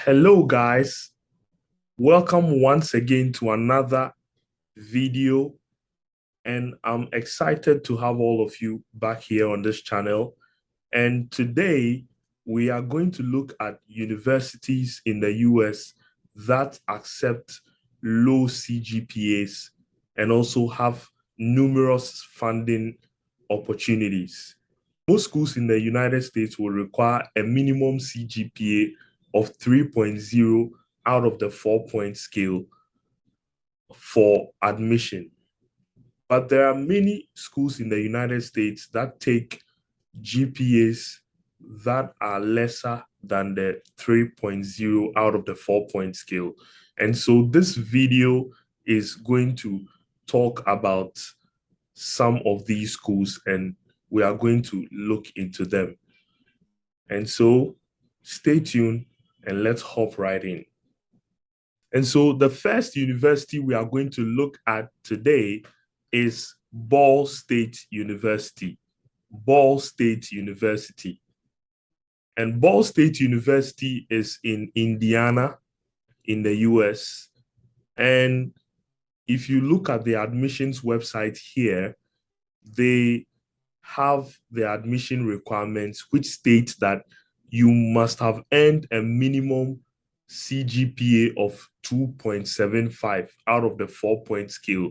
Hello, guys. Welcome once again to another video. And I'm excited to have all of you back here on this channel. And today, we are going to look at universities in the US that accept low CGPAs and also have numerous funding opportunities. Most schools in the United States will require a minimum CGPA of 3.0 out of the 4-point scale for admission. But there are many schools in the United States that take GPAs that are lesser than the 3.0 out of the 4-point scale. And so this video is going to talk about some of these schools, and we are going to look into them. And so stay tuned and let's hop right in. And so the first university we are going to look at today is Ball State University. Ball State University. And Ball State University is in Indiana in the US. And if you look at the admissions website here, they have the admission requirements which state that you must have earned a minimum CGPA of 2.75 out of the 4-point scale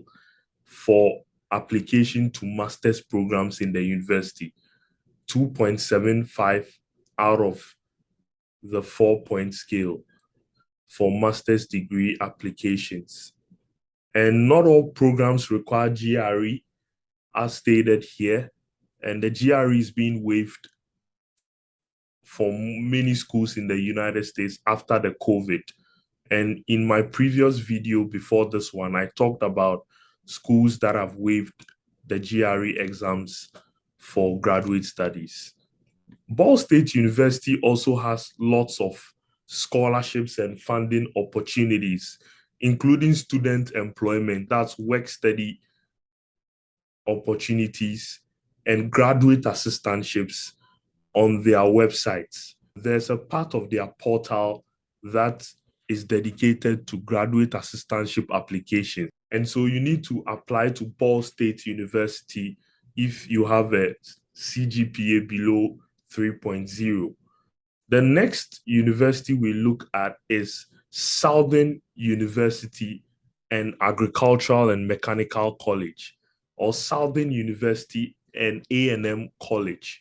for application to master's programs in the university. 2.75 out of the 4-point scale for master's degree applications. And not all programs require GRE, as stated here, and the GRE is being waived for many schools in the United States after the COVID. And in my previous video before this one, I talked about schools that have waived the GRE exams for graduate studies. Ball State University also has lots of scholarships and funding opportunities, including student employment, that's work-study opportunities, and graduate assistantships on their websites. There's a part of their portal that is dedicated to graduate assistantship applications. And so you need to apply to Ball State University if you have a CGPA below 3.0. The next university we look at is Southern University and Agricultural and Mechanical College, or Southern University and A&M College.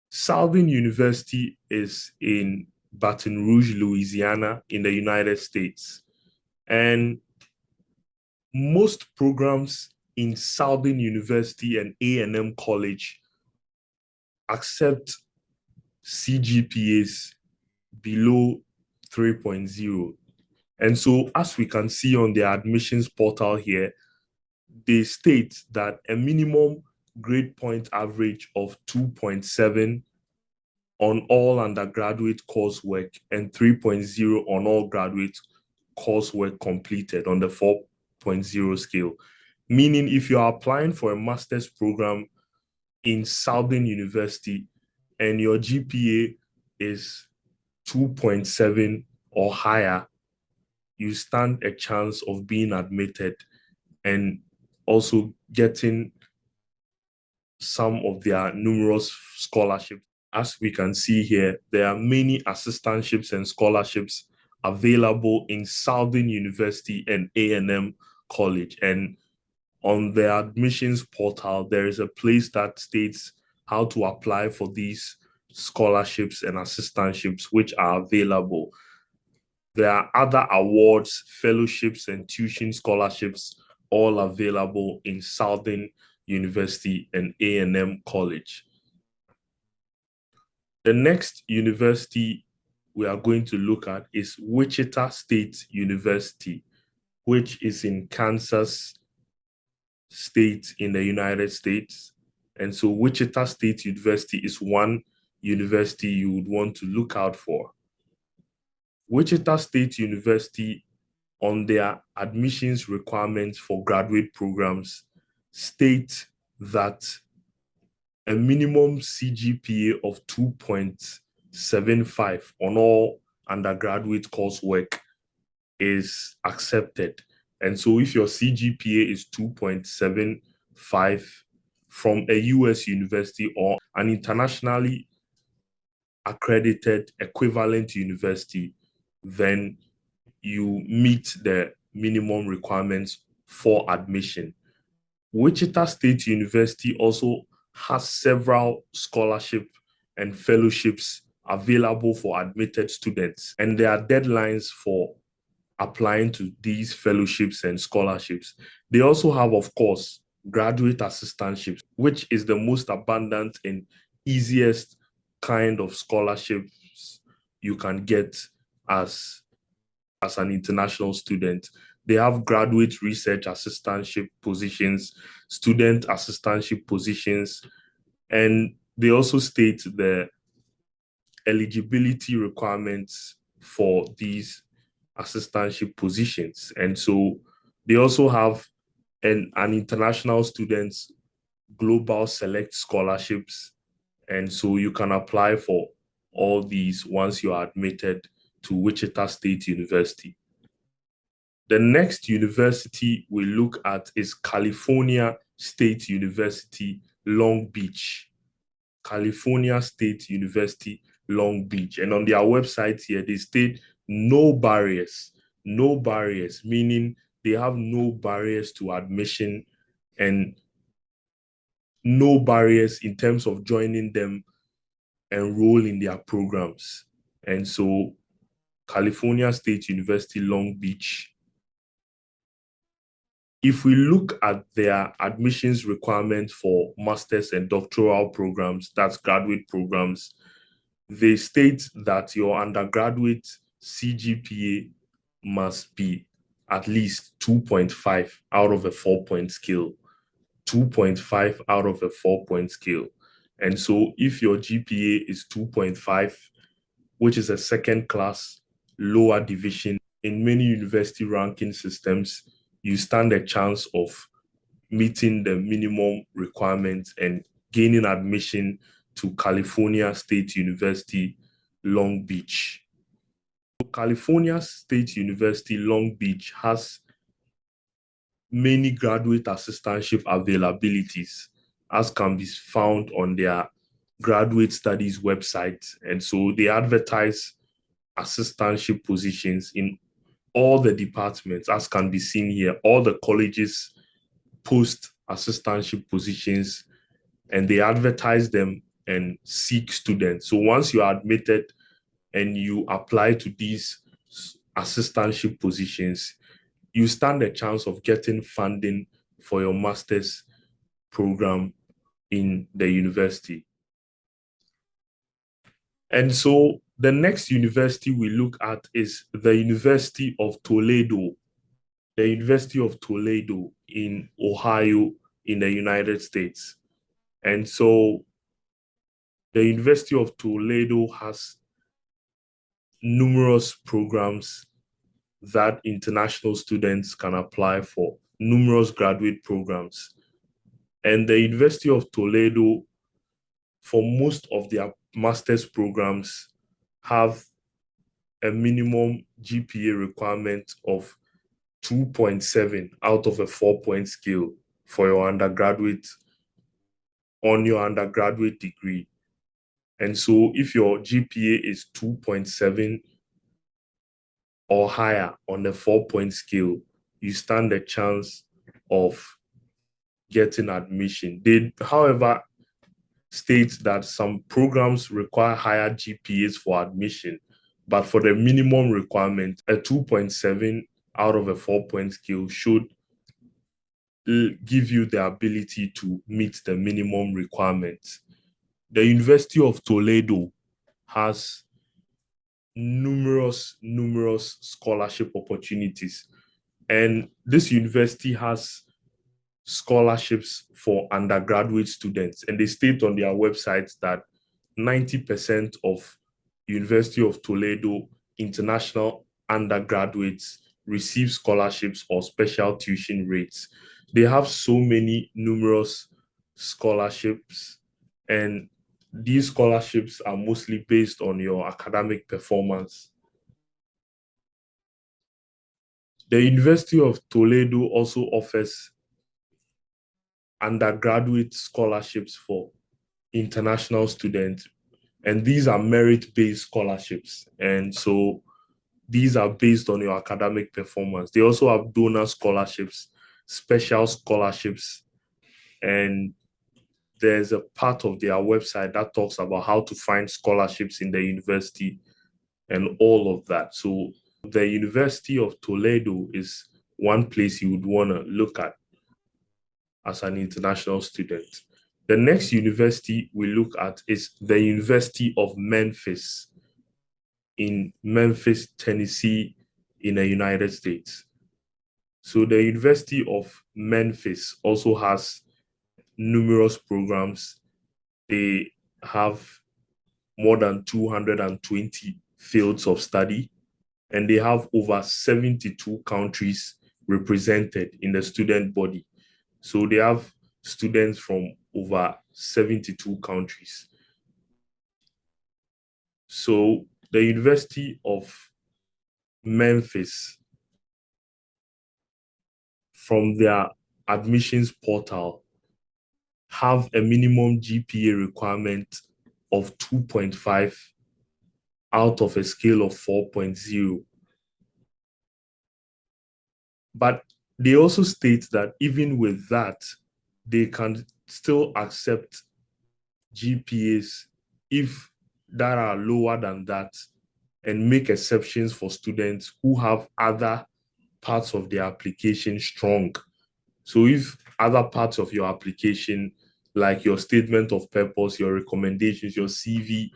Southern University is in Baton Rouge, Louisiana, in the United States. And most programs in Southern University and A&M College accept CGPAs below 3.0. And so, as we can see on the admissions portal here, they state that a minimum grade point average of 2.7 on all undergraduate coursework and 3.0 on all graduate coursework completed on the 4.0 scale. Meaning, if you are applying for a master's program in Southern University and your GPA is 2.7 or higher, you stand a chance of being admitted and also getting some of their numerous scholarships. As we can see here, there are many assistantships and scholarships available in Southern University and A&M College. And on the admissions portal, there is a place that states how to apply for these scholarships and assistantships which are available. There are other awards, fellowships, and tuition scholarships all available in Southern University and A&M College. The next university we are going to look at is Wichita State University, which is in Kansas State in the United States. And so Wichita State University is one university you would want to look out for. Wichita State University, on their admissions requirements for graduate programs, state that a minimum CGPA of 2.75 on all undergraduate coursework is accepted. And so if your CGPA is 2.75 from a US university or an internationally accredited equivalent university, then you meet the minimum requirements for admission. Wichita State University also has several scholarship and fellowships available for admitted students, and there are deadlines for applying to these fellowships and scholarships. They also have, of course, graduate assistantships, which is the most abundant and easiest kind of scholarships you can get as an international student. They have graduate research assistantship positions, student assistantship positions, and they also state the eligibility requirements for these assistantship positions. And so they also have an international students global select scholarships. And so you can apply for all these once you are admitted to Wichita State University. The next university we look at is California State University, Long Beach. California State University, Long Beach. And on their website here, they state no barriers, meaning they have no barriers to admission and no barriers in terms of joining them, enroll in their programs. And so California State University, Long Beach. If we look at their admissions requirements for master's and doctoral programs, that's graduate programs, they state that your undergraduate CGPA must be at least 2.5 out of a 4-point scale. 2.5 out of a 4-point scale. And so if your GPA is 2.5, which is a second class lower division in many university ranking systems, you stand a chance of meeting the minimum requirements and gaining admission to California State University, Long Beach. California State University, Long Beach has many graduate assistantship availabilities, as can be found on their graduate studies website. And so they advertise assistantship positions in all the departments, as can be seen here. All the colleges post assistantship positions and they advertise them and seek students. So once you are admitted and you apply to these assistantship positions, you stand a chance of getting funding for your master's program in the university. And so the next university we look at is the University of Toledo, the University of Toledo in Ohio in the United States. And so the University of Toledo has numerous programs that international students can apply for, numerous graduate programs. And the University of Toledo, for most of their master's programs, have a minimum GPA requirement of 2.7 out of a 4-point scale for your undergraduate, on your undergraduate degree. And so if your GPA is 2.7 or higher on the 4-point scale, you stand a chance of getting admission. They, however, state that some programs require higher GPAs for admission, but for the minimum requirement, a 2.7 out of a 4-point scale should give you the ability to meet the minimum requirements. The University of Toledo has numerous scholarship opportunities. And this university has scholarships for undergraduate students. And they state on their website that 90% of University of Toledo international undergraduates receive scholarships or special tuition rates. They have so many numerous scholarships, and these scholarships are mostly based on your academic performance. The University of Toledo also offers undergraduate scholarships for international students, and these are merit-based scholarships. And so these are based on your academic performance. They also have donor scholarships, special scholarships, and there's a part of their website that talks about how to find scholarships in the university and all of that. So the University of Toledo is one place you would want to look at as an international student. The next university we look at is the University of Memphis in Memphis, Tennessee, in the United States. So the University of Memphis also has numerous programs. They have more than 220 fields of study, and they have over 72 countries represented in the student body. So they have students from over 72 countries. So the University of Memphis, from their admissions portal, have a minimum GPA requirement of 2.5 out of a scale of 4.0. But they also state that even with that, they can still accept GPAs if that are lower than that, and make exceptions for students who have other parts of their application strong. So if other parts of your application, like your statement of purpose, your recommendations, your CV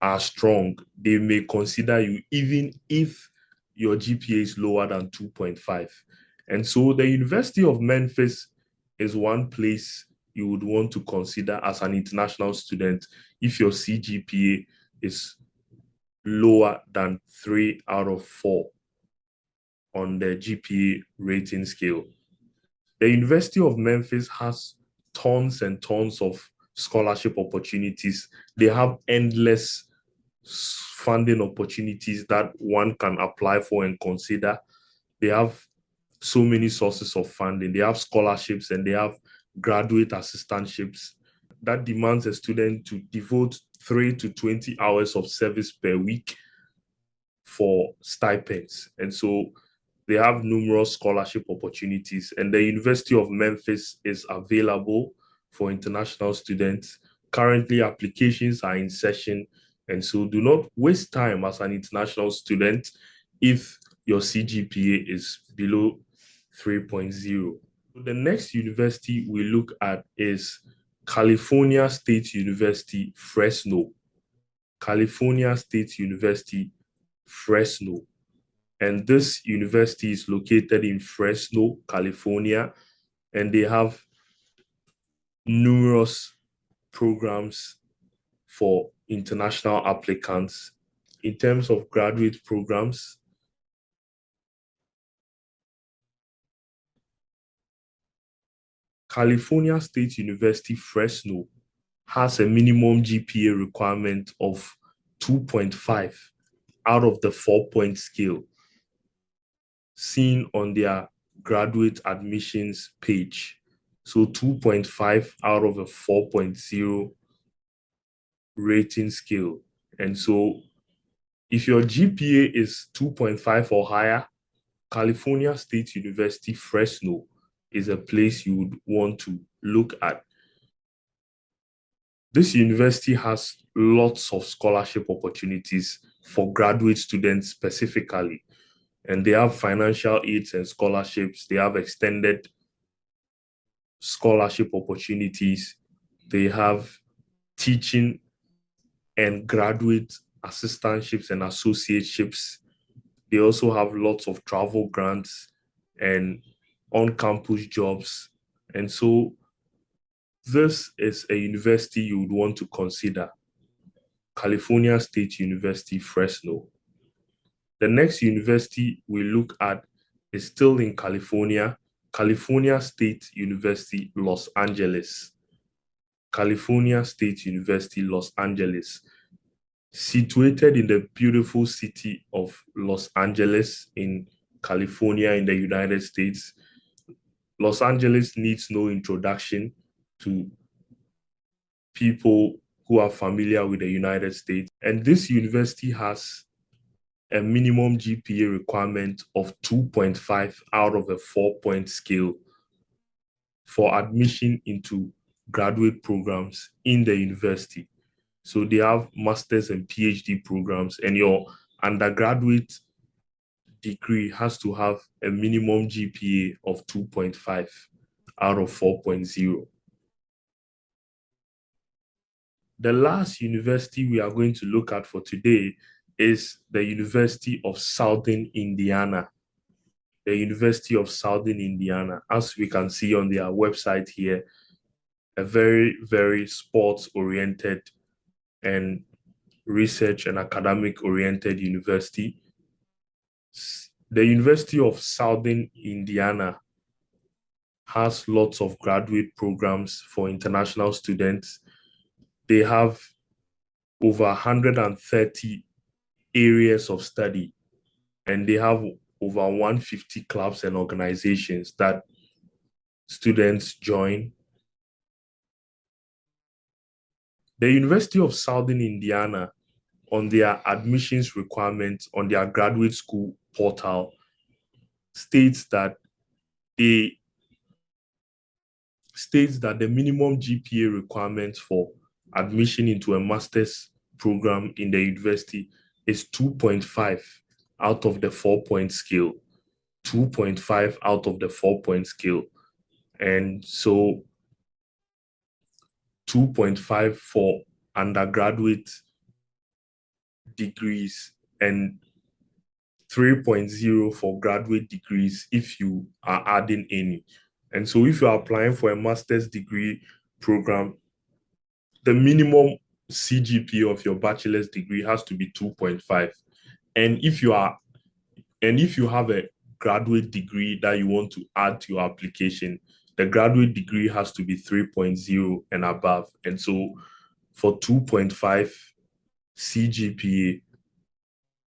are strong, they may consider you even if your GPA is lower than 2.5. And so the University of Memphis is one place you would want to consider as an international student if your CGPA is lower than 3 out of 4 on the GPA rating scale. The University of Memphis has tons and tons of scholarship opportunities. They have endless funding opportunities that one can apply for and consider. They have so many sources of funding. They have scholarships and they have graduate assistantships that demands a student to devote 3 to 20 hours of service per week for stipends. And so they have numerous scholarship opportunities, and the University of Memphis is available for international students. Currently, applications are in session, and so do not waste time as an international student if your CGPA is below 3.0. The next university we look at is California State University, Fresno. California State University, Fresno. And this university is located in Fresno, California, and they have numerous programs for international applicants. In terms of graduate programs, California State University, Fresno has a minimum GPA requirement of 2.5 out of the 4-point scale seen on their graduate admissions page. So 2.5 out of a 4.0 rating scale. And so if your GPA is 2.5 or higher, California State University, Fresno is a place you would want to look at. This university has lots of scholarship opportunities for graduate students specifically. And they have financial aids and scholarships. They have extended scholarship opportunities. They have teaching and graduate assistantships and associateships. They also have lots of travel grants and on-campus jobs. And so this is a university you would want to consider, California State University, Fresno. The next university we look at is still in California, California State University, Los Angeles. California State University, Los Angeles. Situated in the beautiful city of Los Angeles in California in the United States. Los Angeles needs no introduction to people who are familiar with the United States. And this university has a minimum GPA requirement of 2.5 out of a 4-point scale for admission into graduate programs in the university. So they have master's and PhD programs, and your undergraduate degree has to have a minimum GPA of 2.5 out of 4.0. The last university we are going to look at for today is the University of Southern Indiana. The University of Southern Indiana, as we can see on their website here, a very, very sports-oriented and research and academic-oriented university. The University of Southern Indiana has lots of graduate programs for international students. They have over 130 areas of study, and they have over 150 clubs and organizations that students join. The University of Southern Indiana, on their admissions requirements on their graduate school portal, states that the minimum GPA requirements for admission into a master's program in the university is 2.5 out of the 4-point scale. 2.5 out of the 4-point scale. And so 2.5 for undergraduate degrees and 3.0 for graduate degrees if you are adding any. And so if you are applying for a master's degree program, the minimum CGPA of your bachelor's degree has to be 2.5. And if you have a graduate degree that you want to add to your application, the graduate degree has to be 3.0 and above. And so for 2.5 CGPA,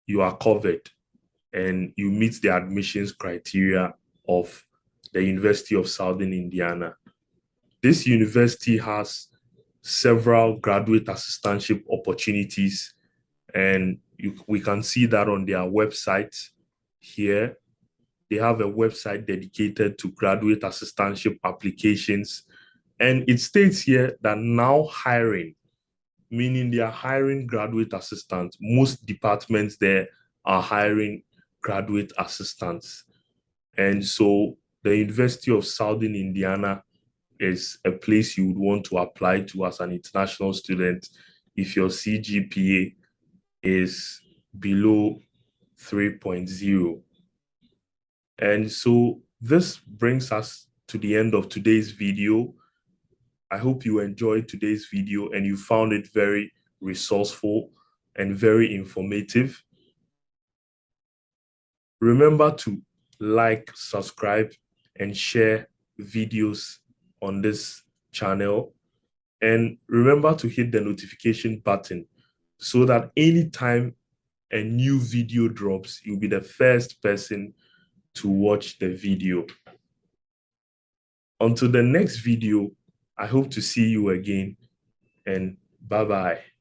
you are covered and you meet the admissions criteria of the University of Southern Indiana. This university has several graduate assistantship opportunities, and we can see that on their website here. They have a website dedicated to graduate assistantship applications, and it states here that now hiring, meaning they are hiring graduate assistants. Most departments there are hiring graduate assistants. And so the University of Southern Indiana is a place you would want to apply to as an international student if your CGPA is below 3.0. And so this brings us to the end of today's video. I hope you enjoyed today's video and you found it very resourceful and very informative. Remember to like, subscribe, and share videos on this channel. And remember to hit the notification button so that anytime a new video drops, you'll be the first person to watch the video. Until the next video, I hope to see you again, and bye-bye.